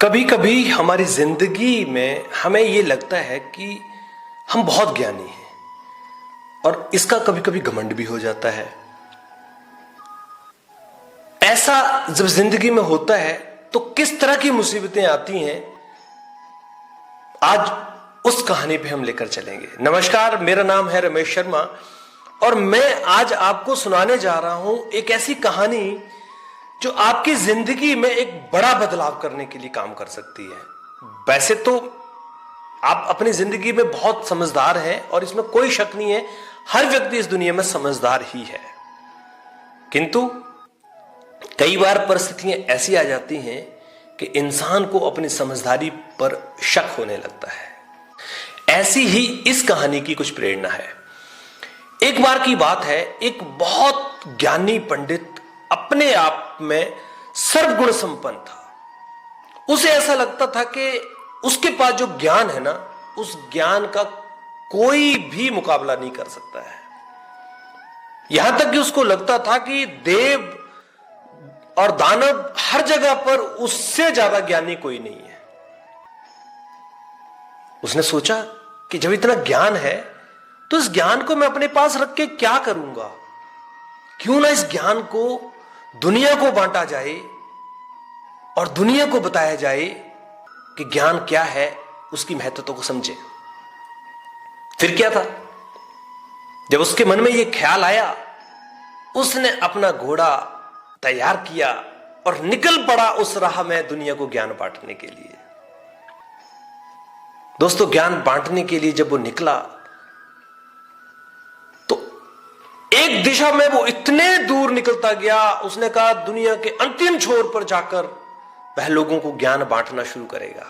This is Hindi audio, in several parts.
कभी कभी हमारी जिंदगी में हमें ये लगता है कि हम बहुत ज्ञानी हैं और इसका कभी कभी घमंड भी हो जाता है। ऐसा जब जिंदगी में होता है तो किस तरह की मुसीबतें आती हैं, आज उस कहानी पे हम लेकर चलेंगे। नमस्कार, मेरा नाम है रमेश शर्मा और मैं आज आपको सुनाने जा रहा हूं एक ऐसी कहानी जो आपकी जिंदगी में एक बड़ा बदलाव करने के लिए काम कर सकती है। वैसे तो आप अपनी जिंदगी में बहुत समझदार हैं और इसमें कोई शक नहीं है, हर व्यक्ति इस दुनिया में समझदार ही है, किंतु कई बार परिस्थितियां ऐसी आ जाती हैं कि इंसान को अपनी समझदारी पर शक होने लगता है। ऐसी ही इस कहानी की कुछ प्रेरणा है। एक बार की बात है, एक बहुत ज्ञानी पंडित अपने आप में सर्वगुण संपन्न था। उसे ऐसा लगता था कि उसके पास जो ज्ञान है ना, उस ज्ञान का कोई भी मुकाबला नहीं कर सकता है। यहां तक कि उसको लगता था कि देव और दानव हर जगह पर उससे ज्यादा ज्ञानी कोई नहीं है। उसने सोचा कि जब इतना ज्ञान है तो इस ज्ञान को मैं अपने पास रख के क्या करूंगा, क्यों ना इस ज्ञान को दुनिया को बांटा जाए और दुनिया को बताया जाए कि ज्ञान क्या है, उसकी महत्वता को समझे। फिर क्या था, जब उसके मन में यह ख्याल आया, उसने अपना घोड़ा तैयार किया और निकल पड़ा उस राह में दुनिया को ज्ञान बांटने के लिए। दोस्तों, ज्ञान बांटने के लिए जब वो निकला तो एक दिशा में वो इतने दूर निकलता गया, उसने कहा दुनिया के अंतिम छोर पर जाकर वह लोगों को ज्ञान बांटना शुरू करेगा।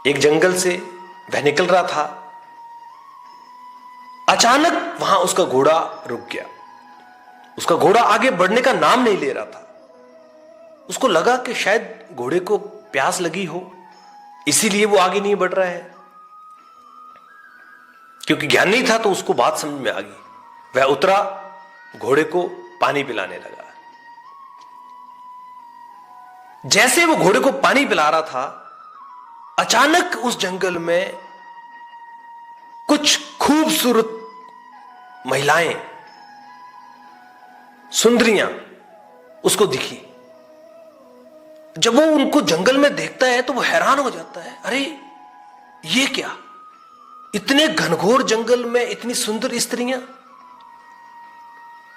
एक जंगल से वह निकल रहा था, अचानक वहां उसका घोड़ा रुक गया। उसका घोड़ा आगे बढ़ने का नाम नहीं ले रहा था। उसको लगा कि शायद घोड़े को प्यास लगी हो, इसीलिए वो आगे नहीं बढ़ रहा है। क्योंकि ज्ञानी था तो उसको बात समझ में आ गई। वह उतरा, घोड़े को पानी पिलाने लगा। जैसे वो घोड़े को पानी पिला रहा था, अचानक उस जंगल में कुछ खूबसूरत महिलाएं, सुंदरियां उसको दिखी। जब वो उनको जंगल में देखता है तो वो हैरान हो जाता है, अरे ये क्या, इतने घनघोर जंगल में इतनी सुंदर स्त्रियां,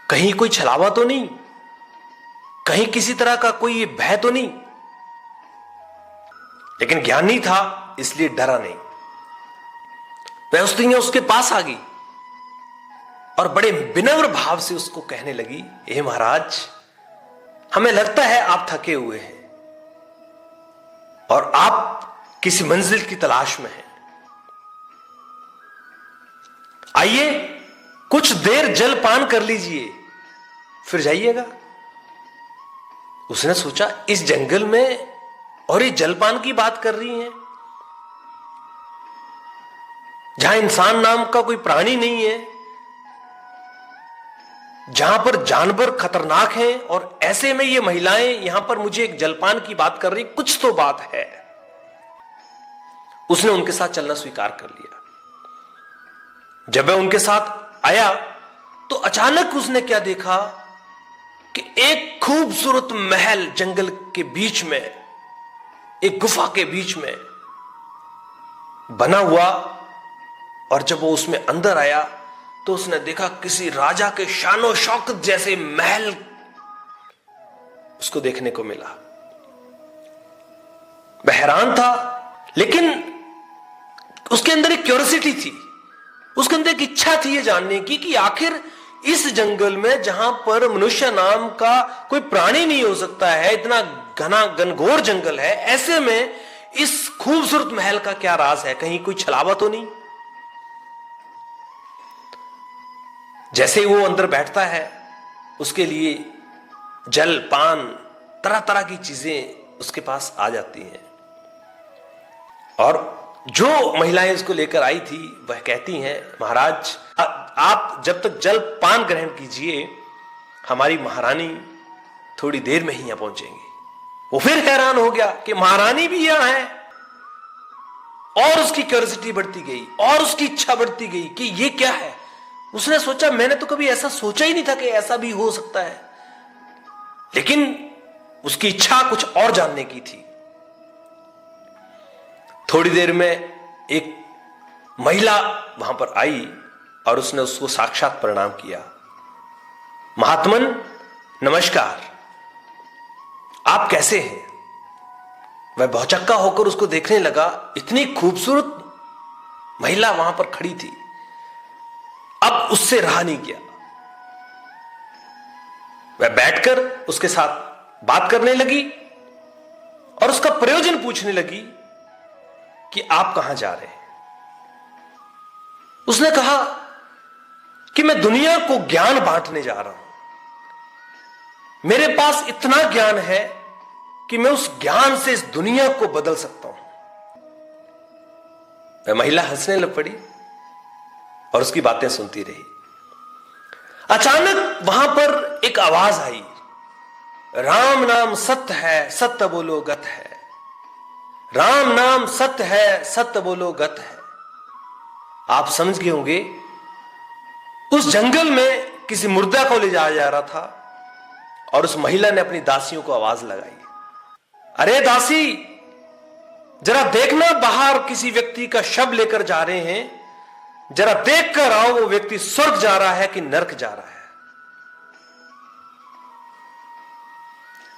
कहीं कोई छलावा तो नहीं, कहीं किसी तरह का कोई भय तो नहीं। लेकिन ज्ञानी था इसलिए डरा नहीं। वह स्त्रियां उसके पास आ गई और बड़े विनम्र भाव से उसको कहने लगी, हे महाराज, हमें लगता है आप थके हुए हैं और आप किसी मंजिल की तलाश में हैं। आइए कुछ देर जल पान कर लीजिए, फिर जाइएगा। उसने सोचा, इस जंगल में और ये जलपान की बात कर रही हैं, जहां इंसान नाम का कोई प्राणी नहीं है, जहां पर जानवर खतरनाक हैं, और ऐसे में ये महिलाएं यहां पर मुझे एक जलपान की बात कर रही, कुछ तो बात है। उसने उनके साथ चलना स्वीकार कर लिया। जब वह उनके साथ आया तो अचानक उसने क्या देखा कि एक खूबसूरत महल जंगल के बीच में, एक गुफा के बीच में बना हुआ, और जब वो उसमें अंदर आया तो उसने देखा किसी राजा के शानो शौकत जैसे महल उसको देखने को मिला। वह हैरान था, लेकिन उसके अंदर एक क्यूरियोसिटी थी, उसके अंदर एक इच्छा थी ये जानने की कि आखिर इस जंगल में, जहां पर मनुष्य नाम का कोई प्राणी नहीं हो सकता है, इतना घना घनघोर जंगल है, ऐसे में इस खूबसूरत महल का क्या राज है, कहीं कोई छलावा तो नहीं। जैसे ही वो अंदर बैठता है, उसके लिए जल पान तरह तरह की चीजें उसके पास आ जाती हैं, और जो महिलाएं उसको लेकर आई थी वह कहती हैं, महाराज आप जब तक जल पान ग्रहण कीजिए, हमारी महारानी थोड़ी देर में ही यहां पहुंचेंगी। वो फिर हैरान हो गया कि महारानी भी यहां है, और उसकी क्यूरियोसिटी बढ़ती गई और उसकी इच्छा बढ़ती गई कि ये क्या है। उसने सोचा, मैंने तो कभी ऐसा सोचा ही नहीं था कि ऐसा भी हो सकता है, लेकिन उसकी इच्छा कुछ और जानने की थी। थोड़ी देर में एक महिला वहां पर आई और उसने उसको साक्षात प्रणाम किया। महात्मन नमस्कार, आप कैसे हैं? वह भौचक्का होकर उसको देखने लगा। इतनी खूबसूरत महिला वहां पर खड़ी थी। अब उससे रहा नहीं गया। वह बैठकर उसके साथ बात करने लगी और उसका प्रयोजन पूछने लगी कि आप कहां जा रहे हैं। उसने कहा कि मैं दुनिया को ज्ञान बांटने जा रहा हूं, मेरे पास इतना ज्ञान है कि मैं उस ज्ञान से इस दुनिया को बदल सकता हूं। वह महिला हंसने लग पड़ी और उसकी बातें सुनती रही। अचानक वहां पर एक आवाज आई, राम नाम सत्य है, सत्य बोलो गत है। राम नाम सत्य है, सत्य बोलो गत है। आप समझ गए होंगे, उस जंगल में किसी मुर्दा को ले जाया जा रहा था और उस महिला ने अपनी दासियों को आवाज लगाई, अरे दासी, जरा देखना, बाहर किसी व्यक्ति का शव लेकर जा रहे हैं, जरा देख कर आओ वो व्यक्ति स्वर्ग जा रहा है कि नरक जा रहा है।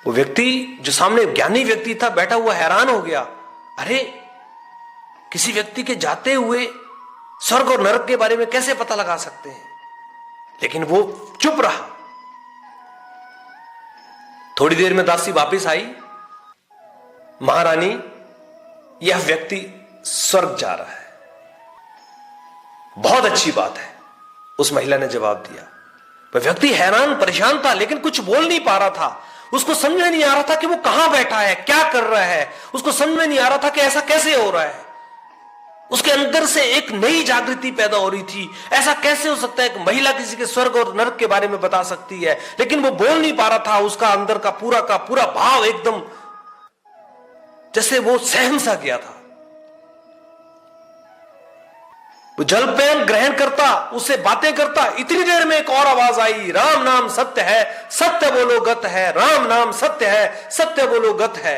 वो व्यक्ति जो सामने ज्ञानी व्यक्ति था बैठा हुआ हैरान हो गया, अरे किसी व्यक्ति के जाते हुए स्वर्ग और नरक के बारे में कैसे पता लगा सकते हैं? लेकिन वो चुप रहा। थोड़ी देर में दासी वापस आई, महारानी, यह व्यक्ति स्वर्ग जा रहा है। बहुत अच्छी बात है, उस महिला ने जवाब दिया। वह व्यक्ति हैरान परेशान था, लेकिन कुछ बोल नहीं पा रहा था। उसको समझ में नहीं आ रहा था कि वो कहां बैठा है, क्या कर रहा है। उसको समझ में नहीं आ रहा था कि ऐसा कैसे हो रहा है। उसके अंदर से एक नई जागृति पैदा हो रही थी। ऐसा कैसे हो सकता है कि महिला किसी के स्वर्ग और नरक के बारे में बता सकती है, लेकिन वो बोल नहीं पा रहा था। उसका अंदर का पूरा भाव एकदम जैसे वो सहम सा गया था। वो जलपान ग्रहण करता, उससे बातें करता। इतनी देर में एक और आवाज आई, राम नाम सत्य है, सत्य बोलो गत है। राम नाम सत्य है, सत्य बोलो गत है।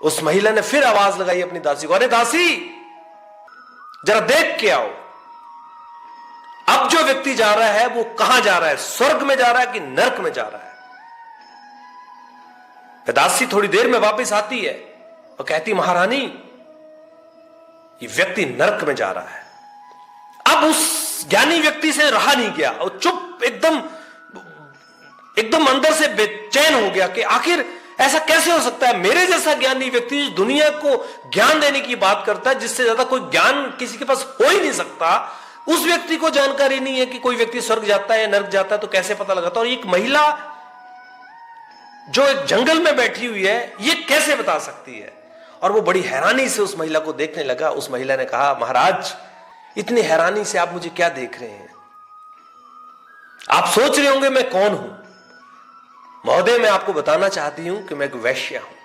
उस महिला ने फिर आवाज लगाई अपनी दासी को, अरे दासी, जरा देख के आओ, अब जो व्यक्ति जा रहा है वो कहां जा रहा है, स्वर्ग में जा रहा है कि नरक में जा रहा है। दासी थोड़ी देर में वापस आती है और कहती, महारानी, ये व्यक्ति नरक में जा रहा है। अब उस ज्ञानी व्यक्ति से रहा नहीं गया और चुप एकदम अंदर से बेचैन हो गया कि आखिर ऐसा कैसे हो सकता है। मेरे जैसा ज्ञानी व्यक्ति दुनिया को ज्ञान देने की बात करता है, जिससे ज्यादा कोई ज्ञान किसी के पास हो ही नहीं सकता। उस व्यक्ति को जानकारी नहीं है कि कोई व्यक्ति स्वर्ग जाता है या नरक जाता है, तो कैसे पता लगाता। और एक महिला जो एक जंगल में बैठी हुई है, ये कैसे बता सकती है। और वो बड़ी हैरानी से उस महिला को देखने लगा। उस महिला ने कहा, महाराज, इतनी हैरानी से आप मुझे क्या देख रहे हैं? आप सोच रहे होंगे मैं कौन हूं। महोदय, मैं आपको बताना चाहती हूं कि मैं एक वैश्या हूं,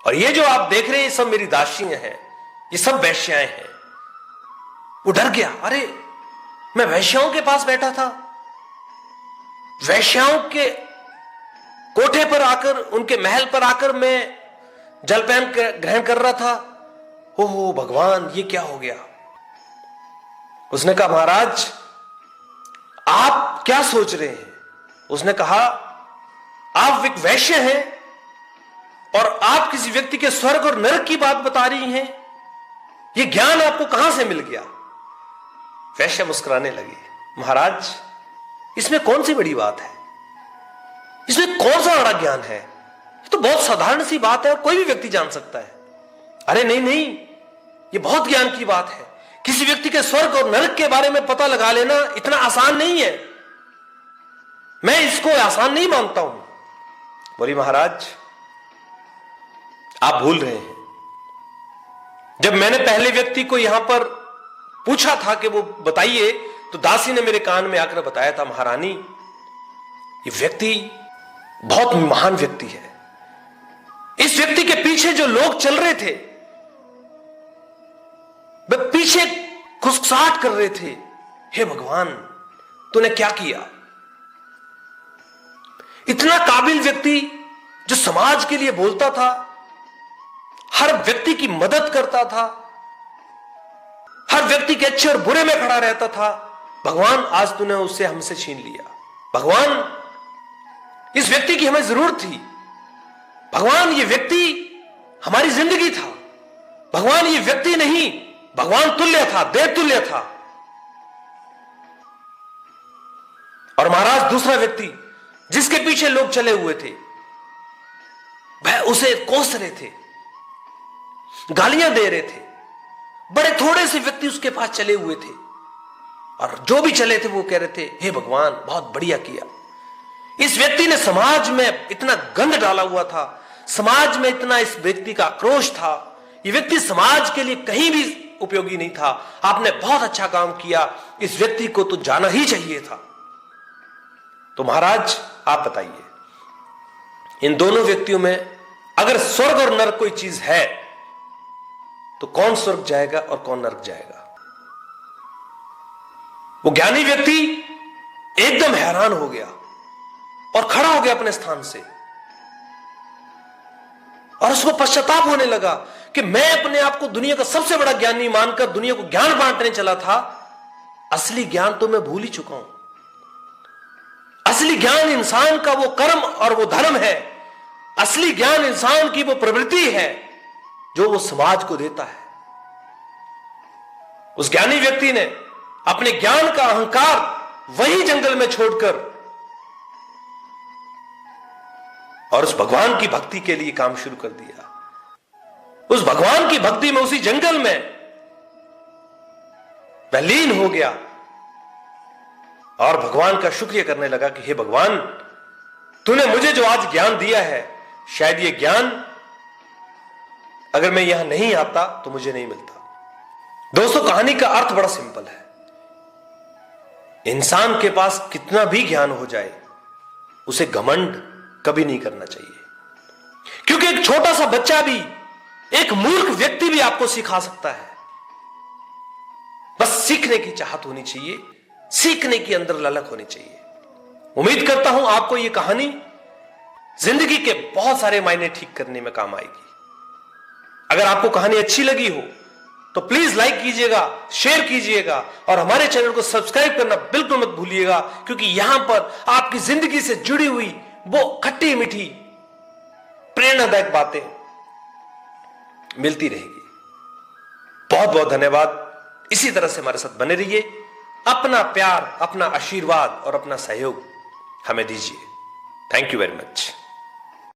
और ये जो आप देख रहे हैं ये सब मेरी दासियां हैं, ये सब वैश्याएं हैं। वो डर गया, अरे मैं वैश्याओं के पास बैठा था, वैश्याओं के कोठे पर आकर, उनके महल पर आकर मैं जलपान ग्रहण कर रहा था। ओहो भगवान, ये क्या हो गया। उसने कहा, महाराज, आप क्या सोच रहे हैं? उसने कहा, आप एक वैश्य हैं और आप किसी व्यक्ति के स्वर्ग और नरक की बात बता रही हैं, यह ज्ञान आपको कहां से मिल गया? वैश्य मुस्कुराने लगी, महाराज, इसमें कौन सी बड़ी बात है, इसमें कौन सा बड़ा ज्ञान है, ये तो बहुत साधारण सी बात है और कोई भी व्यक्ति जान सकता है। अरे नहीं नहीं, ये बहुत ज्ञान की बात है। किसी व्यक्ति के स्वर्ग और नरक के बारे में पता लगा लेना इतना आसान नहीं है, मैं इसको आसान नहीं मानता हूं। बोली, महाराज, आप भूल रहे हैं। जब मैंने पहले व्यक्ति को यहां पर पूछा था कि वो बताइए, तो दासी ने मेरे कान में आकर बताया था, महारानी, ये व्यक्ति बहुत महान व्यक्ति है, व्यक्ति के पीछे जो लोग चल रहे थे, वे पीछे खुसखुसाहट कर रहे थे, हे भगवान तूने क्या किया। इतना काबिल व्यक्ति जो समाज के लिए बोलता था, हर व्यक्ति की मदद करता था, हर व्यक्ति के अच्छे और बुरे में खड़ा रहता था, भगवान आज तूने उससे हमसे छीन लिया। भगवान इस व्यक्ति की हमें जरूरत थी। भगवान ये व्यक्ति हमारी जिंदगी था। भगवान ये व्यक्ति नहीं, भगवान तुल्य था, देव तुल्य था। और महाराज दूसरा व्यक्ति जिसके पीछे लोग चले हुए थे, वह उसे कोस रहे थे, गालियां दे रहे थे। बड़े थोड़े से व्यक्ति उसके पास चले हुए थे और जो भी चले थे वो कह रहे थे, हे भगवान बहुत बढ़िया किया। इस व्यक्ति ने समाज में इतना गंद डाला हुआ था, समाज में इतना इस व्यक्ति का आक्रोश था, ये व्यक्ति समाज के लिए कहीं भी उपयोगी नहीं था। आपने बहुत अच्छा काम किया, इस व्यक्ति को तो जाना ही चाहिए था। तो महाराज आप बताइए, इन दोनों व्यक्तियों में अगर स्वर्ग और नरक कोई चीज है तो कौन स्वर्ग जाएगा और कौन नरक जाएगा? वो ज्ञानी व्यक्ति एकदम हैरान हो गया और खड़ा हो गया अपने स्थान से, और उसको पश्चाताप होने लगा कि मैं अपने आप को दुनिया का सबसे बड़ा ज्ञानी मानकर दुनिया को ज्ञान बांटने चला था, असली ज्ञान तो मैं भूल ही चुका हूं। असली ज्ञान इंसान का वो कर्म और वो धर्म है। असली ज्ञान इंसान की वो प्रवृत्ति है जो वो समाज को देता है। उस ज्ञानी व्यक्ति ने अपने ज्ञान का अहंकार वही जंगल में छोड़कर और उस भगवान की भक्ति के लिए काम शुरू कर दिया। उस भगवान की भक्ति में, उसी जंगल में वह लीन हो गया और भगवान का शुक्रिया करने लगा कि हे भगवान तूने मुझे जो आज ज्ञान दिया है, शायद ये ज्ञान अगर मैं यहां नहीं आता तो मुझे नहीं मिलता। दोस्तों कहानी का अर्थ बड़ा सिंपल है। इंसान के पास कितना भी ज्ञान हो जाए उसे घमंड कभी नहीं करना चाहिए, क्योंकि एक छोटा सा बच्चा भी, एक मूर्ख व्यक्ति भी आपको सिखा सकता है। बस सीखने की चाहत होनी चाहिए, सीखने की अंदर ललक होनी चाहिए। उम्मीद करता हूं आपको यह कहानी जिंदगी के बहुत सारे मायने ठीक करने में काम आएगी। अगर आपको कहानी अच्छी लगी हो तो प्लीज लाइक कीजिएगा, शेयर कीजिएगा और हमारे चैनल को सब्सक्राइब करना बिल्कुल मत भूलिएगा, क्योंकि यहां पर आपकी जिंदगी से जुड़ी हुई वो खट्टी मीठी प्रेरणादायक बातें मिलती रहेगी। बहुत बहुत धन्यवाद। इसी तरह से हमारे साथ बने रहिए। अपना प्यार, अपना आशीर्वाद और अपना सहयोग हमें दीजिए। Thank you very much.